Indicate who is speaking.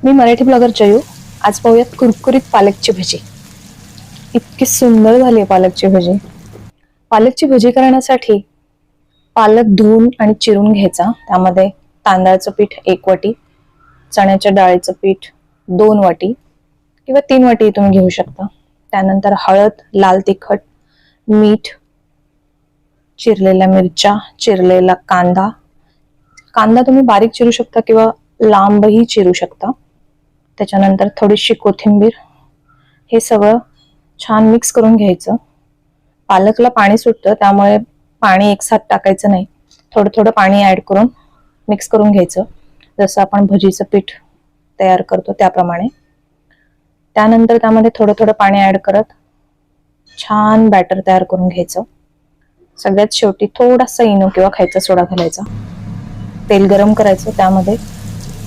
Speaker 1: मी Marathi blogger Jayu. आज पाहूयात कुरकुरीत पालकची भजी. इतकी सुंदर झाली आहे पालकची भजी. पालकची भजी करण्यासाठी पालक धुवून आणि चिरून घ्यायचा. त्यामध्ये तांदळाचं पीठ 1 वाटी, चण्याच्या डाळीचं पीठ 2 वाटी किंवा 3 वाटी तुम्ही घेऊ शकता. त्यानंतर हळद, लाल तिखट, मीठ, चिरलेल्या मिरच्या, चिरलेला कांदा. कांदा तुम्ही बारीक चिरू शकता किंवा लांबही चिरू शकता. त्याच्यानंतर थोडीशी कोथिंबीर. हे सगळं छान मिक्स करून घ्यायचं. पालकला पाणी सुटतं, त्यामुळे पाणी एकसाथ टाकायचं नाही. थोडं थोडं पाणी ऍड करून मिक्स करून घ्यायचं, जसं आपण भजीचं पीठ तयार करतो त्याप्रमाणे. त्यानंतर त्यामध्ये थोडं थोडं पाणी ऍड करत छान बॅटर तयार करून घ्यायचं. सगळ्यात शेवटी थोडासा इनो किंवा खायचा सोडा घालायचा. तेल गरम करायचं, त्यामध्ये